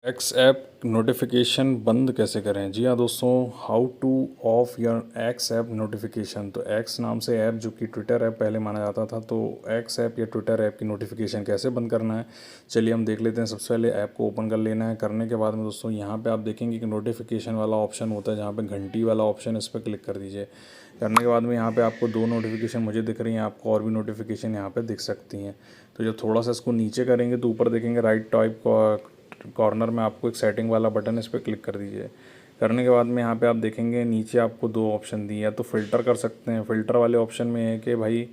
X app notification बंद कैसे करें। जी हाँ दोस्तों, how two of your x app notification. तो एक्स नाम से ऐप जो कि ट्विटर ऐप पहले माना जाता था, तो एक्स ऐप या ट्विटर ऐप की नोटिफिकेशन कैसे बंद करना है, चलिए हम देख लेते हैं। सबसे पहले ऐप को ओपन कर लेना है। करने के बाद में दोस्तों यहाँ पे आप देखेंगे कि नोटिफिकेशन वाला ऑप्शन होता है, जहाँ पे घंटी वाला ऑप्शन है, इस पर क्लिक कर दीजिए। करने के बाद में यहाँ पे आपको 2 नोटिफिकेशन मुझे दिख रही हैं, आपको और भी नोटिफिकेशन यहाँ पे दिख सकती हैं। तो जब थोड़ा सा इसको नीचे करेंगे तो ऊपर देखेंगे राइट टाइप कॉर्नर में आपको एक सेटिंग वाला बटन है, इस पर क्लिक कर दीजिए। करने के बाद में यहाँ पे आप देखेंगे नीचे आपको 2 ऑप्शन दिए हैं, तो फ़िल्टर कर सकते हैं। फ़िल्टर वाले ऑप्शन में है कि भाई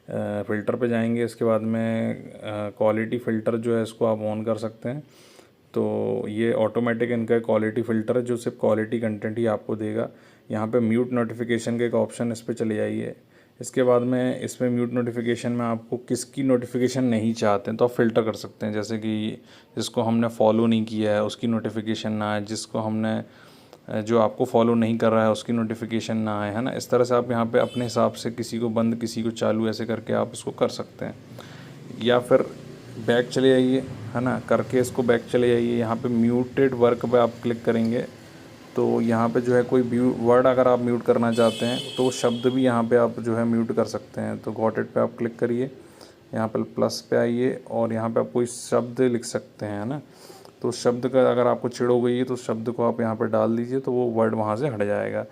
फ़िल्टर पे जाएंगे, इसके बाद में क्वालिटी फ़िल्टर जो है इसको आप ऑन कर सकते हैं। तो ये ऑटोमेटिक इनका क्वालिटी फ़िल्टर है जो सिर्फ क्वालिटी कंटेंट ही आपको देगा। यहाँ पे म्यूट नोटिफिकेशन का एक ऑप्शन, इस पर चले जाइए। इसके बाद में इसमें म्यूट नोटिफिकेशन में आपको किसकी नोटिफिकेशन नहीं चाहते हैं तो आप फ़िल्टर कर सकते हैं, जैसे कि जिसको हमने फॉलो नहीं किया है उसकी नोटिफिकेशन ना आए, जिसको हमने जो आपको फॉलो नहीं कर रहा है उसकी नोटिफिकेशन ना आए, है ना। इस तरह से आप यहाँ पे अपने हिसाब से किसी को बंद किसी को चालू ऐसे करके आप इसको कर सकते हैं। या फिर बैक चले जाइए, है ना, करके इसको बैक चले जाइए। यहाँ पे म्यूटेड वर्क पे आप क्लिक करेंगे तो यहाँ पे जो है कोई वर्ड अगर आप म्यूट करना चाहते हैं तो शब्द भी यहाँ पे आप जो है म्यूट कर सकते हैं। तो गॉट इट पे आप क्लिक करिए, यहाँ पर प्लस पे आइए और यहाँ पे आप कोई शब्द लिख सकते हैं, है ना। तो शब्द का अगर आपको चिढ़ हो गई है तो शब्द को आप यहाँ पर डाल दीजिए तो वो वर्ड वहाँ से हट जाएगा।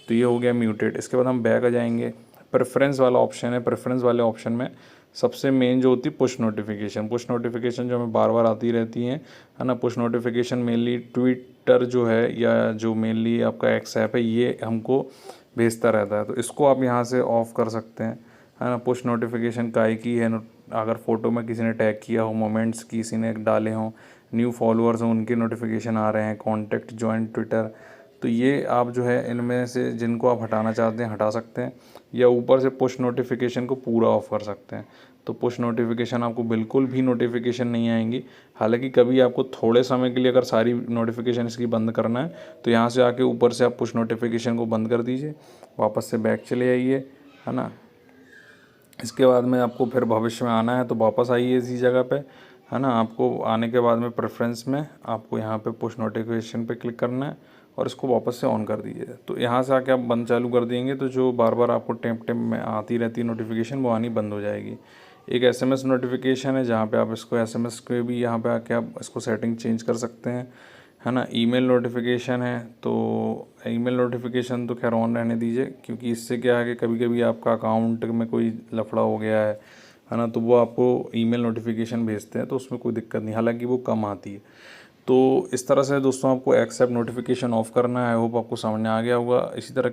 तो ये हो गया म्यूटेड। इसके बाद हम बैक आ जाएंगे, प्रेफरेंस वाला ऑप्शन है। प्रेफरेंस वाले ऑप्शन में सबसे मेन जो होती है पुश नोटिफिकेशन। पुश नोटिफिकेशन जो हमें बार बार आती रहती हैं, है ना। पुश नोटिफिकेशन मेनली ट्विटर जो है या जो मेनली आपका एक्स ऐप है ये हमको भेजता रहता है, तो इसको आप यहाँ से ऑफ़ कर सकते हैं, है ना। पुश नोटिफिकेशन काय की है, अगर फ़ोटो में किसी ने टैग किया हो, मोमेंट्स किसी ने डाले हों, न्यू फॉलोअर्स हों, उनके नोटिफिकेशन आ रहे हैं, कॉन्टैक्ट जॉइन ट्विटर, तो ये आप जो है इनमें से जिनको आप हटाना चाहते हैं हटा सकते हैं, या ऊपर से पुश नोटिफिकेशन को पूरा ऑफ कर सकते हैं। तो पुश नोटिफिकेशन आपको बिल्कुल भी नोटिफिकेशन नहीं आएंगी। हालांकि कभी आपको थोड़े समय के लिए अगर सारी नोटिफिकेशन इसकी बंद करना है तो यहाँ से आके ऊपर से आप पुश नोटिफिकेशन को बंद कर दीजिए, वापस से बैक चले आइए, है ना। इसके बाद में आपको फिर भविष्य में आना है तो वापस आइए इसी जगह पे, है ना। आपको आने के बाद में प्रेफरेंस में आपको यहाँ पे पुश नोटिफिकेशन पे क्लिक करना है और इसको वापस से ऑन कर दीजिए। तो यहाँ से आके आप बंद चालू कर देंगे तो जो बार बार आपको टेम्प में आती रहती है नोटिफिकेशन वो आनी बंद हो जाएगी। एक एसएमएस नोटिफिकेशन है जहाँ पे आप इसको एसएमएस के भी यहाँ पे आके आप इसको सेटिंग चेंज कर सकते हैं, है ना। ईमेल नोटिफिकेशन है तो ईमेल नोटिफिकेशन तो खैर ऑन रहने दीजिए, क्योंकि इससे क्या है कि कभी कभी आपका अकाउंट में कोई लफड़ा हो गया है ना, तो वो आपको ईमेल नोटिफिकेशन भेजते हैं तो उसमें कोई दिक्कत नहीं, हालांकि वो कम आती है। तो इस तरह से दोस्तों आपको एक्सेप्ट नोटिफिकेशन ऑफ करना है। आई होप आपको समझ में आ गया होगा। इसी तरह